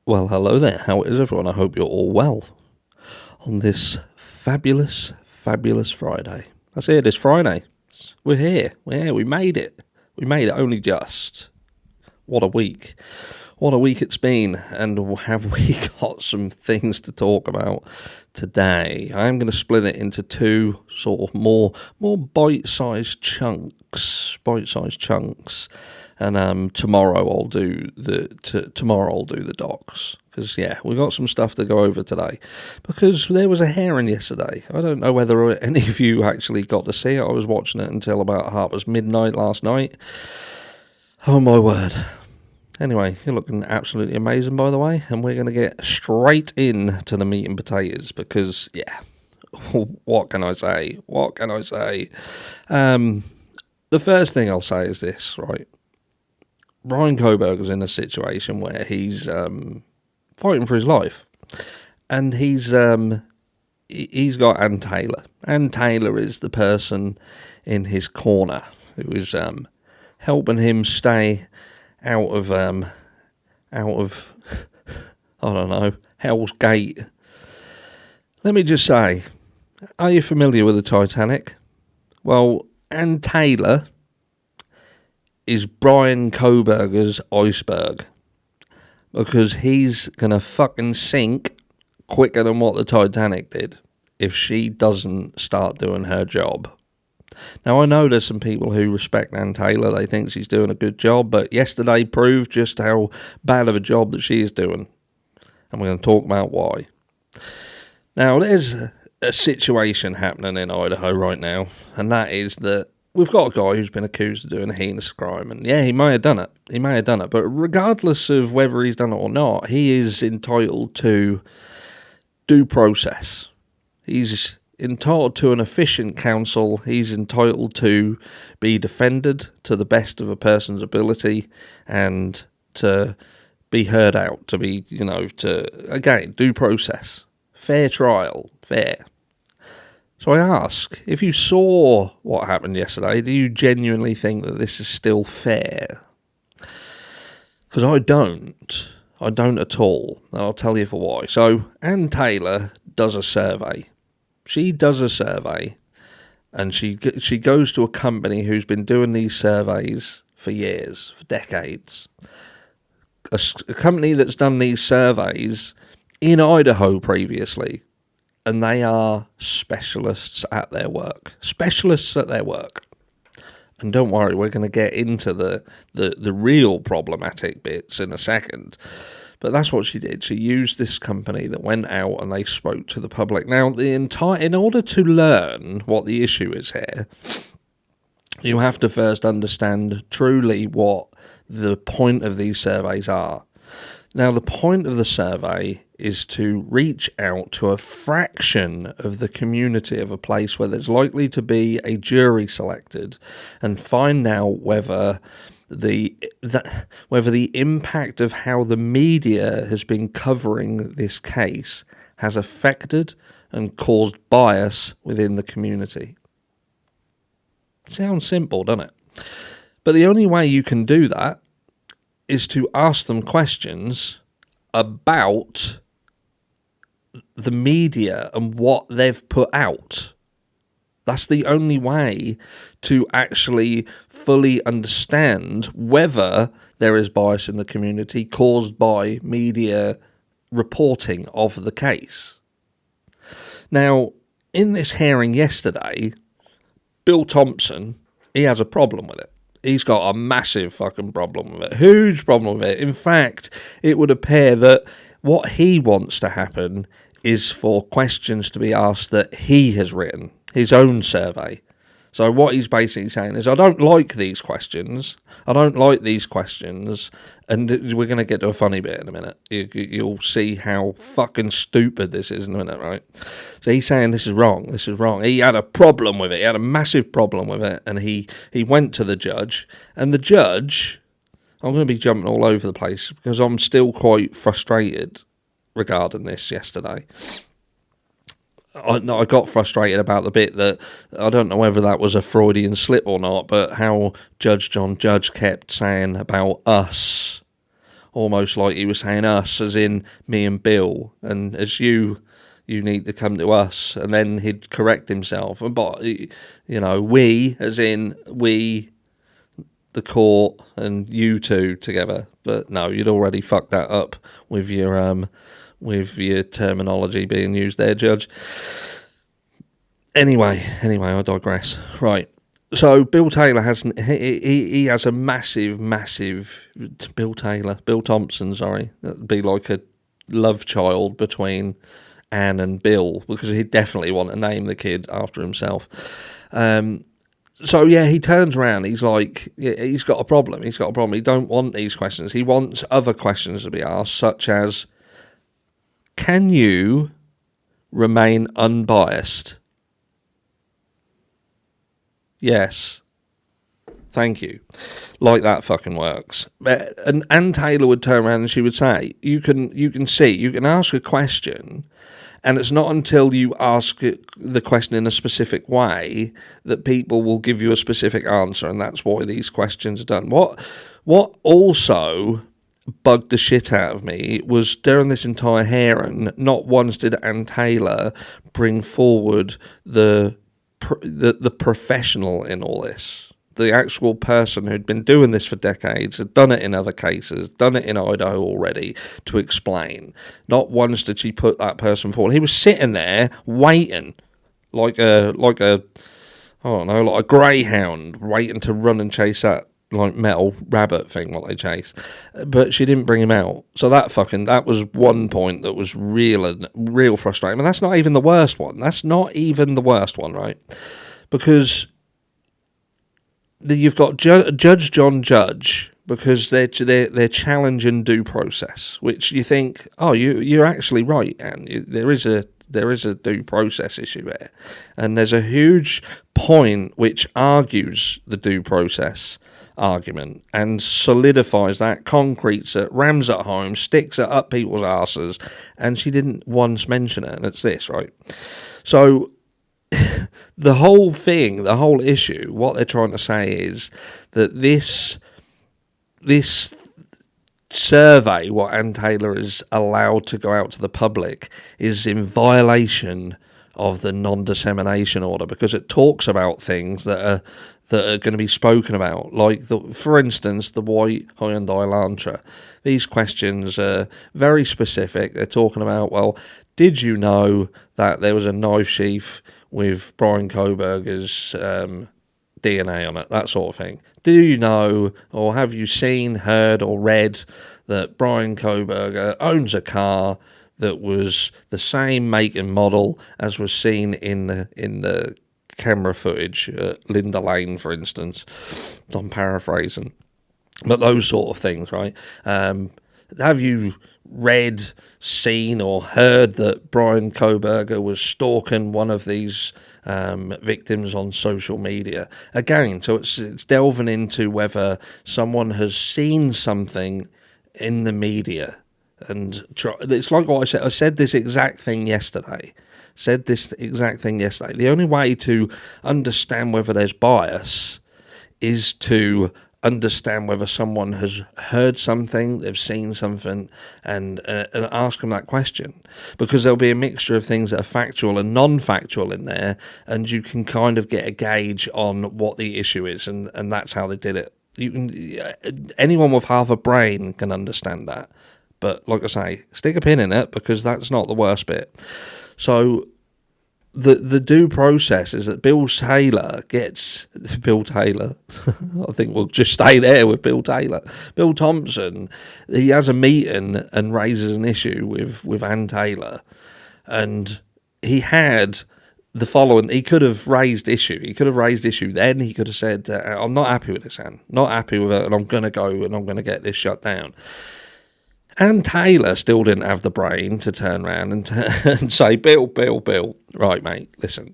Well, hello there. How is everyone? I hope you're all well on this fabulous, fabulous Friday. That's it. It's Friday. We're here. We made it. We made it only just. What a week. What a week it's been. And have we got some things to talk about today? I'm going to split it into two sort of more bite-sized chunks. And tomorrow I'll do the docs, because we got some stuff to go over today, because there was a hearing yesterday. I don't know whether any of you actually got to see it. I was watching it until about half past midnight last night. Oh my word. Anyway, you're looking absolutely amazing, by the way, and we're going to get straight in to the meat and potatoes, because what can I say? The first thing I'll say is this, right? Ryan Koberger's in a situation where he's fighting for his life, and he's got Ann Taylor. Ann Taylor is the person in his corner who is helping him stay out of I don't know, Hell's Gate. Let me just say, are you familiar with the Titanic? Well, Ann Taylor is Brian Koberger's iceberg, because he's going to fucking sink quicker than what the Titanic did if she doesn't start doing her job. Now, I know there's some people who respect Ann Taylor. They think she's doing a good job, but yesterday proved just how bad of a job that she is doing. And we're going to talk about why. Now, there's a situation happening in Idaho right now, and that is that we've got a guy who's been accused of doing a heinous crime, and he may have done it. But regardless of whether he's done it or not, he is entitled to due process. He's entitled to an efficient counsel. He's entitled to be defended to the best of a person's ability, and to be heard out, to be, again, due process. Fair trial, fair. So I ask, if you saw what happened yesterday, do you genuinely think that this is still fair? Because I don't. I don't at all. And I'll tell you for why. So Ann Taylor does a survey. She does a survey, and she goes to a company who's been doing these surveys for years, for decades. A company that's done these surveys in Idaho previously. And they are specialists at their work. And don't worry, we're going to get into the real problematic bits in a second. But that's what she did. She used this company that went out and they spoke to the public. Now, in order to learn what the issue is here, you have to first understand truly what the point of these surveys are. Now, the point of the survey is to reach out to a fraction of the community of a place where there's likely to be a jury selected, and find out whether the impact of how the media has been covering this case has affected and caused bias within the community. Sounds simple, doesn't it? But the only way you can do that is to ask them questions about the media and what they've put out. That's the only way to actually fully understand whether there is bias in the community caused by media reporting of the case. Now, in this hearing yesterday, Bill Thompson, he has a problem with it. He's got a massive fucking problem with it. Huge problem with it. In fact, it would appear that what he wants to happen is for questions to be asked that he has written, his own survey. So what he's basically saying is, I don't like these questions, and we're going to get to a funny bit in a minute. You'll see how fucking stupid this is in a minute, right? So he's saying this is wrong. He had a problem with it. He had a massive problem with it, and he went to the judge, and the judge, I'm going to be jumping all over the place because I'm still quite frustrated regarding this yesterday. I got frustrated about the bit that, I don't know whether that was a Freudian slip or not, but how Judge John Judge kept saying about us almost like he was saying us, as in me and Bill, and as you need to come to us, and then he'd correct himself. But, we, as in we, the court, and you two together. But no, you'd already fucked that up with your terminology being used there, Judge. Anyway, I digress. Right. So Bill Taylor he has a massive Bill Thompson, sorry. That'd be like a love child between Anne and Bill, because he'd definitely want to name the kid after himself. So yeah, he turns around. He's like, he's got a problem. He don't want these questions. He wants other questions to be asked, such as, can you remain unbiased? Yes. Thank you. Like that fucking works. And Anne Taylor would turn around and she would say, you can ask a question, and it's not until you ask the question in a specific way that people will give you a specific answer, and that's why these questions are done. What also bugged the shit out of me was, during this entire hearing, not once did Anne Taylor bring forward the professional in all this, the actual person who'd been doing this for decades, had done it in other cases, done it in Idaho already, to explain. Not once did she put that person forward. He was sitting there waiting, like a greyhound waiting to run and chase that like metal rabbit thing what they chase, but she didn't bring him out. So that was one point that was real frustrating. But that's not even the worst one. Right? Because you've got Judge John Judge, because they're challenging due process, which you think, oh, you're actually right, and there is a due process issue there, and there's a huge point which argues the due process argument and solidifies that, concretes it, rams it home, sticks it up people's asses, and she didn't once mention it, and it's this, right? So the whole issue, what they're trying to say is that this survey, what Anne Taylor is allowed to go out to the public, is in violation of the non-dissemination order, because it talks about things that are going to be spoken about, like for instance, the white Hyundai Elantra. These questions are very specific. They're talking about, well, did you know that there was a knife sheath with Brian Kohberger's DNA on it, that sort of thing? Do you know, or have you seen, heard, or read that Brian Kohberger owns a car that was the same make and model as was seen in the camera footage at Linda Lane, for instance? I'm paraphrasing, but those sort of things, right? Have you read, seen, or heard that Brian Kohberger was stalking one of these victims on social media? Again, so it's delving into whether someone has seen something in the media. And it's like what I said. I said this exact thing yesterday. The only way to understand whether there's bias is to understand whether someone has heard something, they've seen something, and ask them that question. Because there'll be a mixture of things that are factual and non-factual in there, and you can kind of get a gauge on what the issue is, and that's how they did it. Anyone with half a brain can understand that. But like I say, stick a pin in it, because that's not the worst bit. So the due process is that Bill Taylor, I think we'll just stay there with Bill Taylor. Bill Thompson, he has a meeting and raises an issue with Anne Taylor. And he had the following. He could have raised issue. Then he could have said, I'm not happy with this, Anne. Not happy with it, and I'm going to go and I'm going to get this shut down. Anne Taylor still didn't have the brain to turn around and say, Bill, right, mate, listen.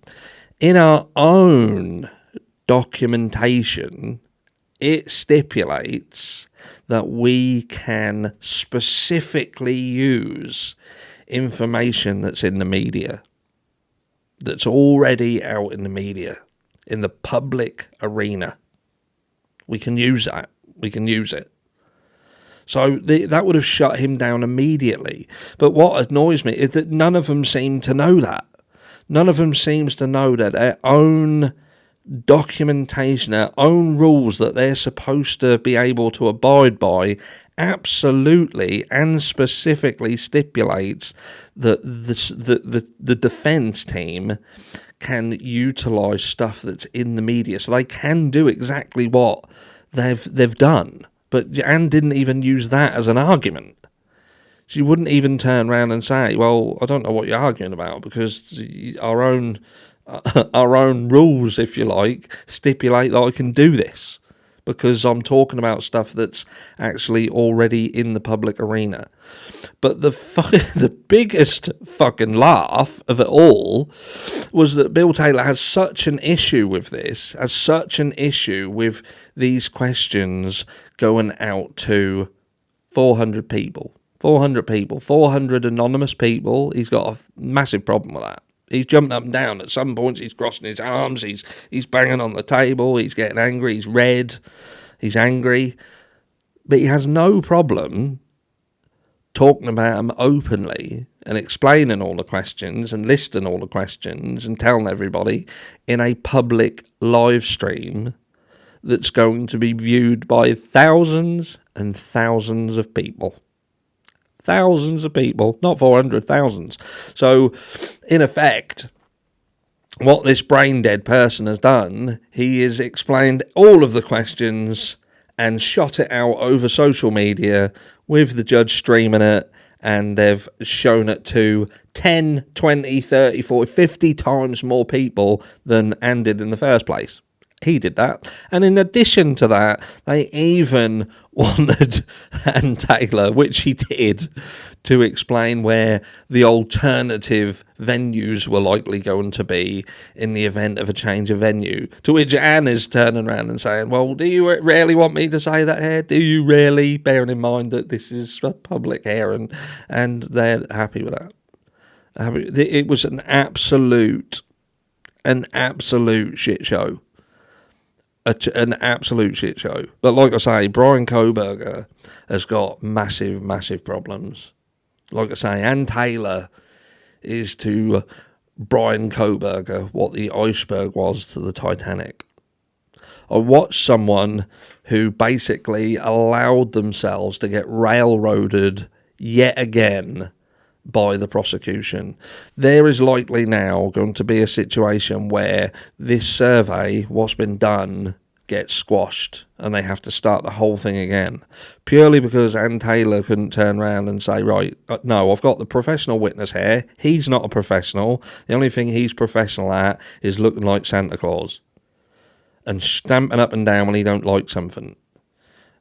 In our own documentation, it stipulates that we can specifically use information that's in the media, that's already out in the media, in the public arena. We can use that. We can use it. So that would have shut him down immediately. But what annoys me is that none of them seem to know that. None of them seems to know that their own documentation, their own rules that they're supposed to be able to abide by, absolutely and specifically stipulates that the defence team can utilise stuff that's in the media. So they can do exactly what they've done. But Anne didn't even use that as an argument. She wouldn't even turn around and say, well, I don't know what you're arguing about, because our own rules, if you like, stipulate that I can do this, because I'm talking about stuff that's actually already in the public arena. But the biggest fucking laugh of it all was that Bill Taylor has such an issue with this, has such an issue with these questions going out to 400 people. 400 anonymous people. He's got a massive problem with that. He's jumping up and down. At some points, he's crossing his arms. He's banging on the table. He's getting angry. He's red. He's angry. But he has no problem talking about them openly and explaining all the questions and listing all the questions and telling everybody in a public live stream that's going to be viewed by thousands and thousands of people. Thousands of people, not 400, thousands. So, in effect, what this brain-dead person has done, he has explained all of the questions and shot it out over social media with the judge streaming it, and they've shown it to 10, 20, 30, 40, 50 times more people than Anne did in the first place. He did that. And in addition to that, they even wanted Anne Taylor, which he did, to explain where the alternative venues were likely going to be in the event of a change of venue. To which Anne is turning around and saying, well, do you really want me to say that here? Do you really? Bearing in mind that this is a public hearing. And they're happy with that. It was an absolute shit show. An absolute shit show. But like I say, Brian Kohberger has got massive, massive problems. Like I say, Anne Taylor is to Brian Kohberger what the iceberg was to the Titanic. I watched someone who basically allowed themselves to get railroaded yet again by the prosecution. There is likely now going to be a situation where this survey, what's been done, gets squashed and they have to start the whole thing again, purely because Anne Taylor couldn't turn around and say, right, no, I've got the professional witness here, he's not a professional, the only thing he's professional at is looking like Santa Claus and stamping up and down when he don't like something.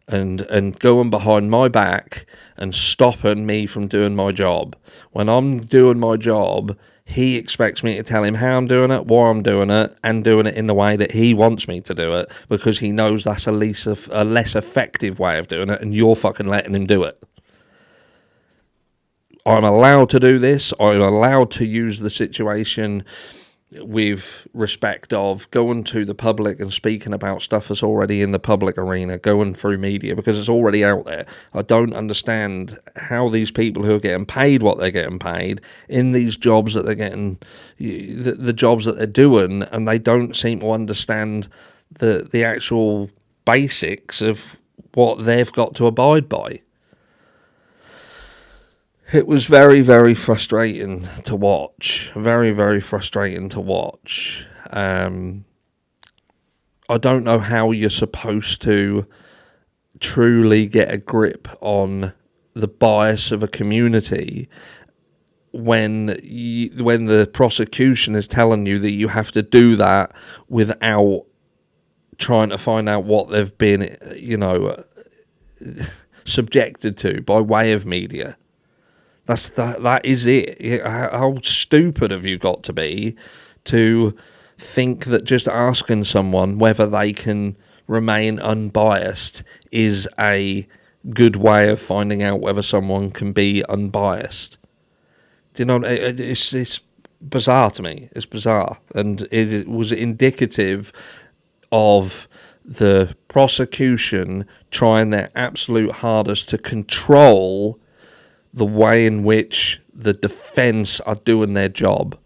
And going behind my back and stopping me from doing my job. When I'm doing my job, he expects me to tell him how I'm doing it, why I'm doing it, and doing it in the way that he wants me to do it, because he knows that's a less effective way of doing it, and you're fucking letting him do it. I'm allowed to do this. I'm allowed to use the situation with respect of going to the public and speaking about stuff that's already in the public arena, going through media, because it's already out there. I don't understand how these people who are getting paid what they're getting paid in these jobs that they're getting, the jobs that they're doing, and they don't seem to understand the actual basics of what they've got to abide by. It was very, very frustrating to watch. Very, very frustrating to watch. I don't know how you're supposed to truly get a grip on the bias of a community when the prosecution is telling you that you have to do that without trying to find out what they've been, subjected to by way of media. That is it. How stupid have you got to be to think that just asking someone whether they can remain unbiased is a good way of finding out whether someone can be unbiased? Do you know, it's bizarre to me. It's bizarre. And it was indicative of the prosecution trying their absolute hardest to control the way in which the defence are doing their job.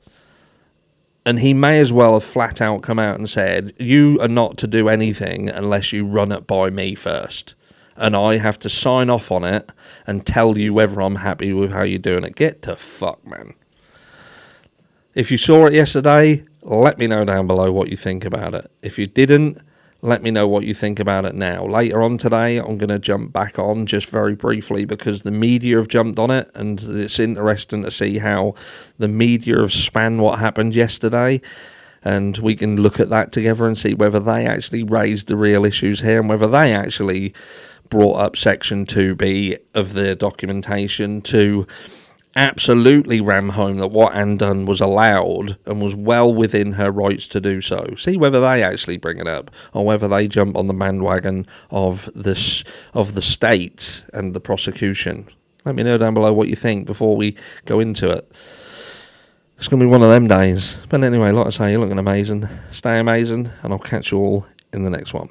And he may as well have flat out come out and said, you are not to do anything unless you run it by me first. And I have to sign off on it and tell you whether I'm happy with how you're doing it. Get to fuck, man. If you saw it yesterday, let me know down below what you think about it. If you didn't, let me know what you think about it now. Later on today, I'm going to jump back on just very briefly because the media have jumped on it, and it's interesting to see how the media have spanned what happened yesterday. And we can look at that together and see whether they actually raised the real issues here and whether they actually brought up Section 2B of their documentation to absolutely ram home that what Anne done was allowed and was well within her rights to do so. See whether they actually bring it up or whether they jump on the bandwagon of this of the state and the prosecution. Let me know down below what you think before we go into it. It's going to be one of them days. But anyway, like I say, you're looking amazing. Stay amazing, and I'll catch you all in the next one.